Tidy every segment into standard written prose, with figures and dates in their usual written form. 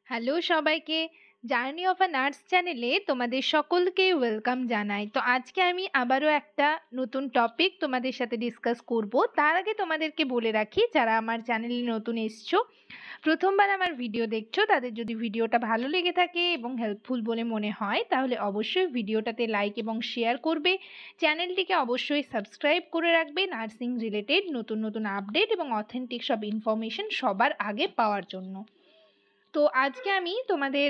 Hello সবাইকে, journey of a nurse চ্যানেলে তোমাদের সকলকে ওয়েলকাম জানাই। তো আজকে আমি আবারও একটা নতুন টপিক তোমাদের সাথে ডিসকাস করব। তার আগে তোমাদেরকে বলে রাখি, যারা আমার চ্যানেলে নতুন এসছো, প্রথমবার আমার ভিডিও দেখছো, তাদের যদি ভিডিওটা ভালো লেগে থাকে এবং হেল্পফুল বলে মনে হয়, তাহলে অবশ্যই ভিডিওটাতে লাইক এবং শেয়ার করবে। চ্যানেলটিকে অবশ্যই সাবস্ক্রাইব করে রাখবে নার্সিং রিলেটেড নতুন নতুন আপডেট এবং অথেন্টিক সব ইনফরমেশন সবার আগে পাওয়ার জন্য। তো আজকে আমি তোমাদের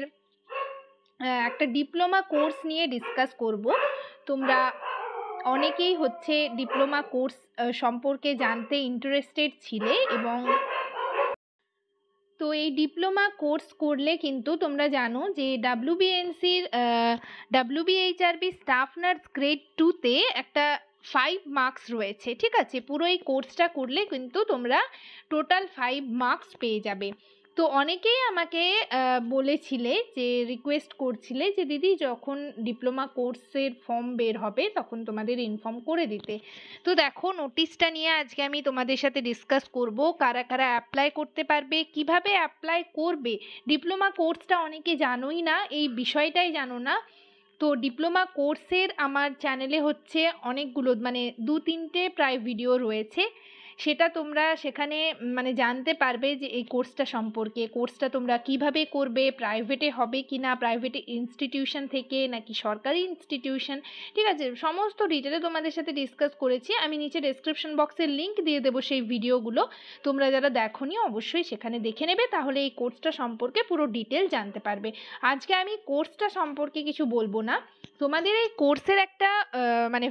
একটা ডিপ্লোমা কোর্স নিয়ে ডিসকাস করব। তোমরা অনেকেই হচ্ছে ডিপ্লোমা কোর্স সম্পর্কে জানতে ইন্টারেস্টেড ছিলে, এবং তো এই ডিপ্লোমা কোর্স করলে কিন্তু তোমরা জানো যে ডাব্লিউবিএনসির ডাব্লিউবিএইচআরবি স্টাফ নার্স গ্রেড 2-তে একটা 5 মার্কস রয়েছে। ঠিক আছে, পুরো এই কোর্সটা করলে কিন্তু তোমরা টোটাল 5 মার্কস পেয়ে যাবে। তো অনেকেই আমাকে বলেছিলে, যে রিকোয়েস্ট করছিলে যে দিদি যখন ডিপ্লোমা কোর্সের ফর্ম বের হবে তখন তোমাদের ইনফর্ম করে দিতে। তো দেখো, নোটিশটা নিয়ে আজকে আমি তোমাদের সাথে ডিসকাস করব। কারা কারা অ্যাপ্লাই করতে পারবে, কিভাবে অ্যাপ্লাই করবে। ডিপ্লোমা কোর্সটা অনেকে জানোই না, এই বিষয়টাই জানো না। তো ডিপ্লোমা কোর্সের আমার চ্যানেলে হচ্ছে অনেকগুলো, মানে 2-3টে প্রায় ভিডিও রয়েছে। সেটা তোমরা সেখানে জানতে পারবে যে এই কোর্সটা সম্পর্কে। কোর্সটা তোমরা কিভাবে করবে, প্রাইভেটে হবে কি না, প্রাইভেট ইনস্টিটিউশন থেকে নাকি সরকারি ইনস্টিটিউশন, ঠিক আছে, সমস্ত ডিটেলে তোমাদের সাথে ডিসকাস করেছি। আমি নিচে ডেসক্রিপশন বক্সের লিঙ্ক দিয়ে দেবো সেই ভিডিওগুলো। তোমরা যারা দেখোনি অবশ্যই সেখানে দেখে নেবে, তাহলে এই কোর্সটা সম্পর্কে পুরো ডিটেল জানতে পারবে। আজকে আমি কোর্সটা সম্পর্কে কিছু বলবো না, তোমাদের এই কোর্সের একটা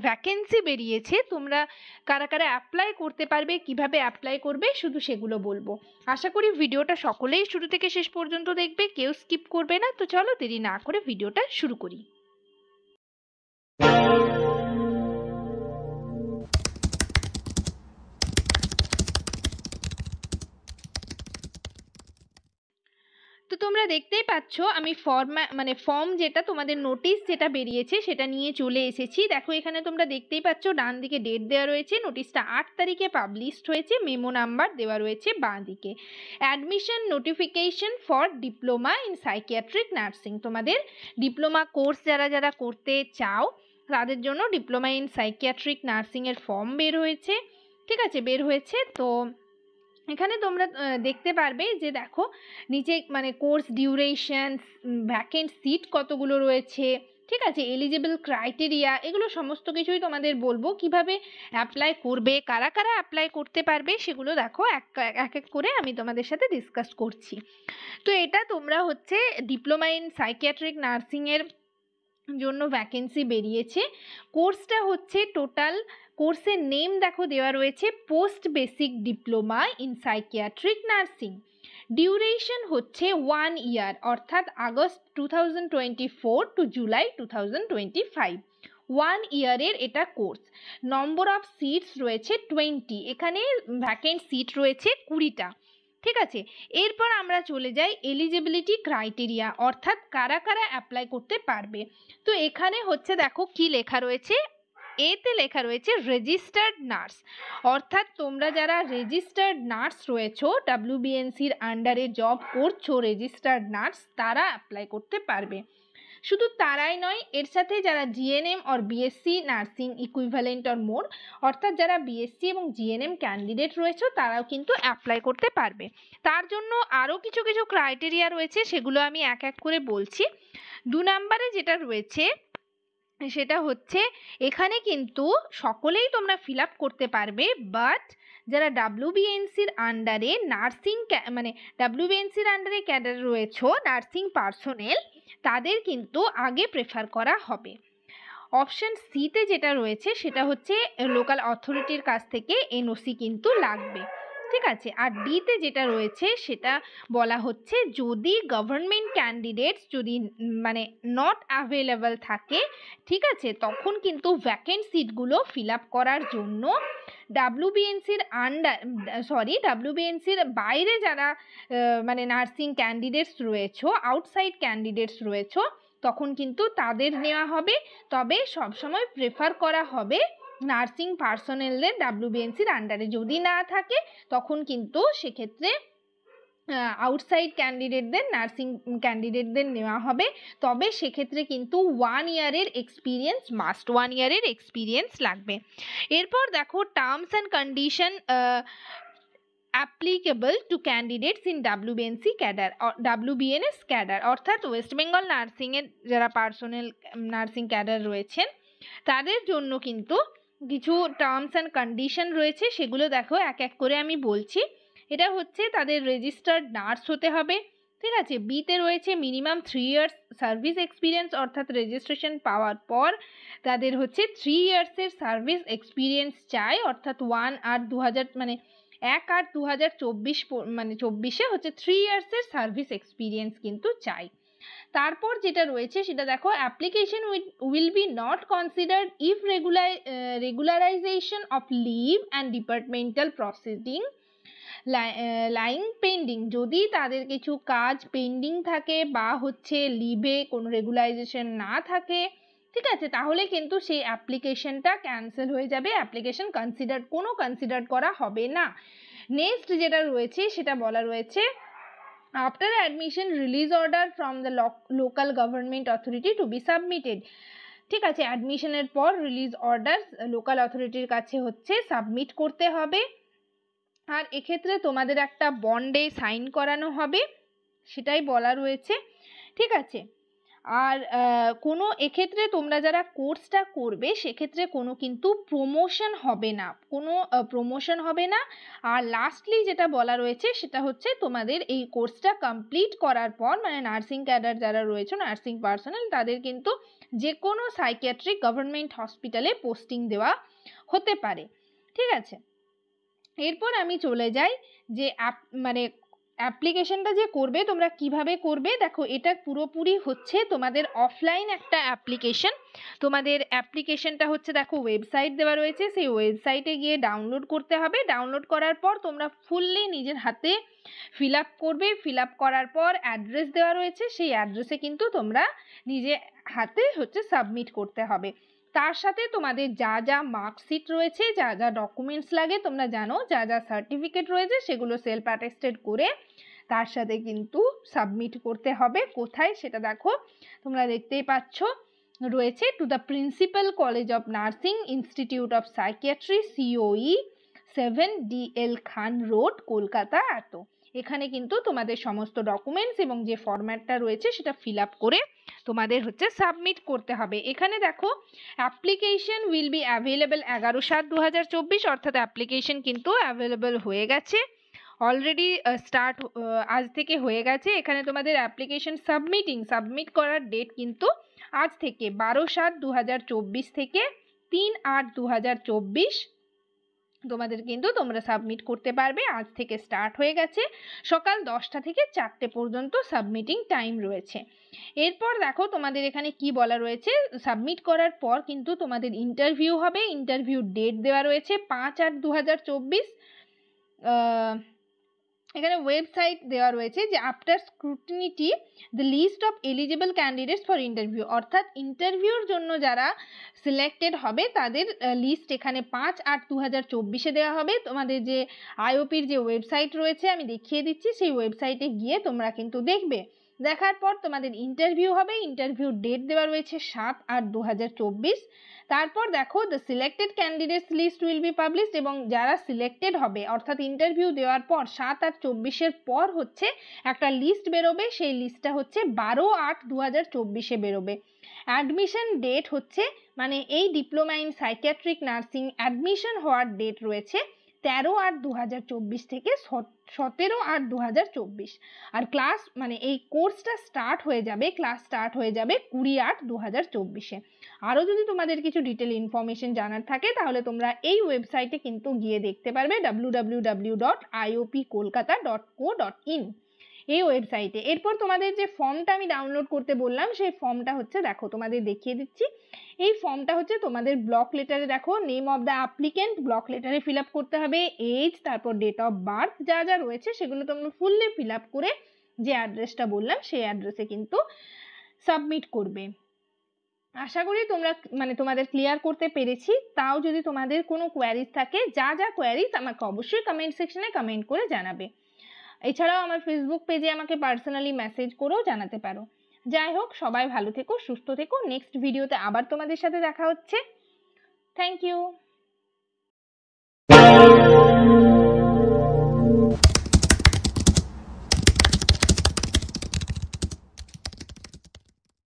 ভ্যাকেন্সি বেরিয়েছে, তোমরা কারা কারা অ্যাপ্লাই করতে পারবে, কিভাবে অ্যাপ্লাই করবে, শুধু সেগুলো বলবো। আশা করি ভিডিওটা সকলেই শুরু থেকে শেষ পর্যন্ত দেখবে, কেউ স্কিপ করবে না। তো চলো দেরি না করে ভিডিওটা শুরু করি। তো তোমরা দেখতেই পাচ্ছ আমি ফর্ম যেটা তোমাদের নোটিশ যেটা বেরিয়েছে সেটা নিয়ে চলে এসেছি। দেখো এখানে তোমরা দেখতেই পাচ্ছ ডান দিকে ডেট দেওয়া রয়েছে, নোটিশটা 8 তারিখে পাবলিশড হয়েছে, মেমো নাম্বার দেওয়া রয়েছে বাঁ দিকে। Admission notification for diploma in psychiatric nursing, তোমাদের ডিপ্লোমা কোর্স যারা যারা করতে চাও তাদের জন্য ডিপ্লোমা ইন সাইকিয়াট্রিক নার্সিংয়ের ফর্ম বের হয়েছে। ঠিক আছে, বের হয়েছে। তো এখানে তোমরা দেখতে পারবে যে দেখো নিচে কোর্স ডিউরেশন, ভ্যাকেন্ট সিট কতগুলো রয়েছে, ঠিক আছে, এলিজিবল ক্রাইটেরিয়া, এগুলো সমস্ত কিছুই তোমাদের বলবো। কিভাবে অ্যাপ্লাই করবে, কারা কারা অ্যাপ্লাই করতে পারবে, সেগুলো দেখো এক এক করে আমি তোমাদের সাথে ডিসকাস করছি। তো এটা তোমরা হচ্ছে ডিপ্লোমা ইন সাইকিয়াট্রিক নার্সিংয়ের জন্য ভ্যাকেন্সি বেরিয়েছে। কোর্সটা হচ্ছে টোটাল, কোর্সের নেম দেখো দেওয়া রয়েছে post basic diploma in psychiatric nursing. Duration হচ্ছে 1 ইয়ার, অর্থাৎ আগস্ট 2024 টু জুলাই 2025, 1 ইয়ারের এটা কোর্স। নম্বর অফ সিটস রয়েছে 20, এখানে ভ্যাকেন্ট সিট রয়েছে 20টা। ঠিক আছে, এরপর আমরা চলে যাই এলিজিবিলিটি ক্রাইটেরিয়া, অর্থাৎ কারা কারা অ্যাপ্লাই করতে পারবে। তো এখানে হচ্ছে দেখো কি লেখা রয়েছে, এতে লেখা রয়েছে রেজিস্টার্ড নার্স, অর্থাৎ তোমরা যারা রেজিস্টার্ড নার্স রয়েছো, ডাব্লিউবিএনসির আন্ডারে জব করছো রেজিস্টার্ড নার্স, তারা অ্যাপ্লাই করতে পারবে। শুধু তারাই নয়, এর সাথে যারা GNM or BSc nursing equivalent or more, অর্থাৎ যারা বিএসসি এবং জিএনএম ক্যান্ডিডেট রয়েছে তারাও কিন্তু অ্যাপ্লাই করতে পারবে। তার জন্য আরও কিছু কিছু ক্রাইটেরিয়া রয়েছে, সেগুলো আমি এক এক করে বলছি। 2 নম্বরে যেটা রয়েছে সেটা হচ্ছে, এখানে কিন্তু সকলেই তোমরা ফিল আপ করতে পারবে, বাট যারা ডাব্লিউবিএনসির আন্ডারে নার্সিং ডাব্লিউবিএনসির আন্ডারে ক্যাডার রয়েছে নার্সিং পার্সোনেল, তাদের কিন্তু আগে প্রেফার করা হবে। অপশন সিতে যেটা রয়েছে সেটা হচ্ছে লোকাল অথরিটির কাছ থেকে এনওসি কিন্তু লাগবে। ঠিক আছে, আর ডিতে যেটা রয়েছে সেটা বলা হচ্ছে যদি গভর্নমেন্ট ক্যান্ডিডেটস যদি নট অ্যাভেলেবল থাকে, ঠিক আছে, তখন কিন্তু ভ্যাকেন্ট সিটগুলো ফিল আপ করার জন্য ডাব্লিউবিএনসির বাইরে যারা নার্সিং ক্যান্ডিডেটস রয়েছে, আউটসাইড ক্যান্ডিডেটস রয়েছে, তখন কিন্তু তাদের নেওয়া হবে। তবে সবসময় প্রেফার করা হবে নার্সিং পার্সোনেলদের ডাব্লিউবিএনসির আন্ডারে। যদি না থাকে তখন কিন্তু সেক্ষেত্রে আউটসাইড ক্যান্ডিডেটদের, নার্সিং ক্যান্ডিডেটদের নেওয়া হবে, তবে সেক্ষেত্রে কিন্তু 1 ইয়ারের এক্সপিরিয়েন্স মাস্ট, 1 ইয়ারের এক্সপিরিয়েন্স লাগবে। এরপর দেখো terms and condition applicable to candidates in WBNC cadre or WBNS cadre, অর্থাৎ ওয়েস্ট বেঙ্গল নার্সিংয়ের যারা পার্সোনাল নার্সিং ক্যাডার রয়েছেন তাদের জন্য কিন্তু কিছু টার্মস অ্যান্ড কন্ডিশন রয়েছে, সেগুলো দেখো এক এক করে আমি বলছি। এটা হচ্ছে তাদের রেজিস্টার্ড নার্স হতে হবে, ঠিক আছে। বিতে রয়েছে মিনিমাম 3 ইয়ার্স সার্ভিস এক্সপিরিয়েন্স, অর্থাৎ রেজিস্ট্রেশন পাওয়ার পর তাদের হচ্ছে 3 ইয়ার্সের সার্ভিস এক্সপিরিয়েন্স চাই, অর্থাৎ 1/8/2000 মানে 1/8/2024 মানে 24-এ হচ্ছে 3 ইয়ার্সের সার্ভিস এক্সপিরিয়েন্স কিন্তু চাই। তারপর যেটা রয়েছে সেটা দেখো, application will be not considered if regularisation of leave and departmental proceeding lying pending, যদি তাদের কিছু কাজ পেন্ডিং থাকে বা হচ্ছে লিভে কোনো রেগুলারাইজেশন না থাকে, ঠিক আছে, তাহলে কিন্তু সেই অ্যাপ্লিকেশনটা ক্যান্সেল হয়ে যাবে, অ্যাপ্লিকেশন কনসিডার করা হবে না। নেক্সট যেটা রয়েছে সেটা বলা রয়েছে, after admission release order from the local government authority to be submitted, ঠিক আছে, অ্যাডমিশনের পর রিলিজ অর্ডার লোকাল অথরিটির কাছে হচ্ছে সাবমিট করতে হবে। আর এক্ষেত্রে তোমাদের একটা বন্ডে সাইন করানো হবে, সেটাই বলা রয়েছে, ঠিক আছে। আর কোনো এক্ষেত্রে তোমরা যারা কোর্সটা করবে সেক্ষেত্রে কোনো কিন্তু প্রমোশন হবে না, কোনো প্রমোশন হবে না। আর লাস্টলি যেটা বলা রয়েছে সেটা হচ্ছে তোমাদের এই কোর্সটা কমপ্লিট করার পর মানে নার্সিং ক্যাডার যারা রয়েছে, নার্সিং পার্সোনাল, তাদের কিন্তু যে কোনো সাইকিয়াট্রিক গভর্নমেন্ট হসপিটালে পোস্টিং দেওয়া হতে পারে, ঠিক আছে। এরপর আমি চলে যাই যে মানে অ্যাপ্লিকেশনটা যে করবে তোমরা কিভাবে করবে। দেখো এটা পুরোপুরি হচ্ছে তোমাদের অফলাইন একটা অ্যাপ্লিকেশন। তোমাদের অ্যাপ্লিকেশনটা হচ্ছে দেখো ওয়েবসাইট দেওয়া রয়েছে, সেই ওয়েবসাইটে গিয়ে ডাউনলোড করতে হবে। ডাউনলোড করার পর তোমরা ফুললি নিজের হাতে ফিল আপ করবে। ফিল আপ করার পর অ্যাড্রেস দেওয়া রয়েছে, সেই অ্যাড্রেসে কিন্তু তোমরা নিজে হাতে হচ্ছে সাবমিট করতে হবে। তার সাথে তোমাদের যা যা মার্কশিট রয়েছে, যা যা ডকুমেন্টস লাগে তোমরা জানো, যা যা সার্টিফিকেট রয়েছে সেগুলো সেলফ অ্যাটেস্টেড করে তার সাথে কিন্তু সাবমিট করতে হবে। কোথায় সেটা দেখো তোমরা দেখতেই পাচ্ছ, রয়েছে to the principal college of nursing institute of psychiatry COE 7 DL Khan road Kolkata এত। এখানে কিন্তু তোমাদের সমস্ত ডকুমেন্টস এবং যে ফরম্যাটটা রয়েছে সেটা ফিল আপ করে তোমাদের হচ্ছে সাবমিট করতে হবে। এখানে দেখো অ্যাপ্লিকেশন উইল বি অ্যাভেলেবল 11/7/2024, অর্থাৎ অ্যাপ্লিকেশন কিন্তু অ্যাভেলেবল হয়ে গেছে অলরেডি, স্টার্ট আজ থেকে হয়ে গেছে। এখানে তোমাদের অ্যাপ্লিকেশন সাবমিট করার ডেট কিন্তু আজ থেকে 12/7/2024 থেকে 3/8/2024 তোমাদের কিন্তু তোমরা সাবমিট করতে পারবে। আজ থেকে স্টার্ট হয়ে গেছে, সকাল 10টা থেকে 4টে পর্যন্ত সাবমিটিং টাইম রয়েছে। এরপর দেখো তোমাদের এখানে কি বলা রয়েছে, সাবমিট করার পর কিন্তু তোমাদের ইন্টারভিউ হবে। ইন্টারভিউ ডেট দেওয়া রয়েছে 5/8/2024। এখানে ওয়েবসাইট দেওয়া রয়েছে যে after scrutiny the list of eligible candidates for interview, অর্থাৎ ইন্টারভিউর জন্য যারা সিলেক্টেড হবে তাদের লিস্ট এখানে 5/8/2024 দেওয়া হবে। তোমাদের যে IOPর যে ওয়েবসাইট রয়েছে আমি দেখিয়ে দিচ্ছি, সেই ওয়েবসাইটে গিয়ে তোমরা কিন্তু দেখবে। দেখার পর তোমাদের ইন্টারভিউ হবে। ইন্টারভিউ ডেট দেওয়া রয়েছে 7/8/2024। তারপর দেখো the selected candidates list will be published, এবং যারা সিলেক্টেড হবে অর্থাৎ ইন্টারভিউ দেওয়ার পর 7/8/24 পর হচ্ছে একটা লিস্ট বেরোবে, সেই লিস্টটা হচ্ছে 12/8/2024 বেরোবে। অ্যাডমিশন ডেট হচ্ছে মানে এই diploma in psychiatric nursing admission হওয়ার ডেট রয়েছে 13/8/2024 থেকে 17/8/2024। আর ক্লাস মানে এই কোর্সটা স্টার্ট হয়ে যাবে, ক্লাস স্টার্ট হয়ে যাবে 20/8/2024। আরও যদি তোমাদের কিছু ডিটেল ইনফরমেশন জানার থাকে তাহলে তোমরা এই ওয়েবসাইটে কিন্তু গিয়ে দেখতে পারবে, www.iopkolkata.co.in এই ওয়েবসাইটে। এরপর তোমাদের যে ফর্মটা আমি ডাউনলোড করতে বললাম সেই ফর্মটা হচ্ছে দেখো তোমাদের দেখিয়ে দিচ্ছি। এই ফর্মটা হচ্ছে তোমাদের ব্লক লেটারে দেখো name of the applicant block লেটারে ফিল আপ করতে হবে, এজ, তারপর ডেট অফ বার্থ, যা যা রয়েছে সেগুলো তোমরা ফুললি ফিল আপ করে যে অ্যাড্রেসটা বললাম সেই অ্যাড্রেসে কিন্তু সাবমিট করবে। আশা করি তোমরা মানে তোমাদের ক্লিয়ার করতে পেরেছি। তাও যদি তোমাদের কোনো কোয়ারিজ থাকে, যা যা কোয়ারিজ আমাকে অবশ্যই কমেন্ট সেকশনে কমেন্ট করে জানাবে। এছাড়াও আমার ফেসবুক পেজে আমাকে পার্সোনালি মেসেজ করেও জানাতে পারো। যাই হোক, সবাই ভালো থেকো, সুস্থ থেকো। নেক্সট ভিডিওতে আবার তোমাদের সাথে দেখা হচ্ছে। Thank you.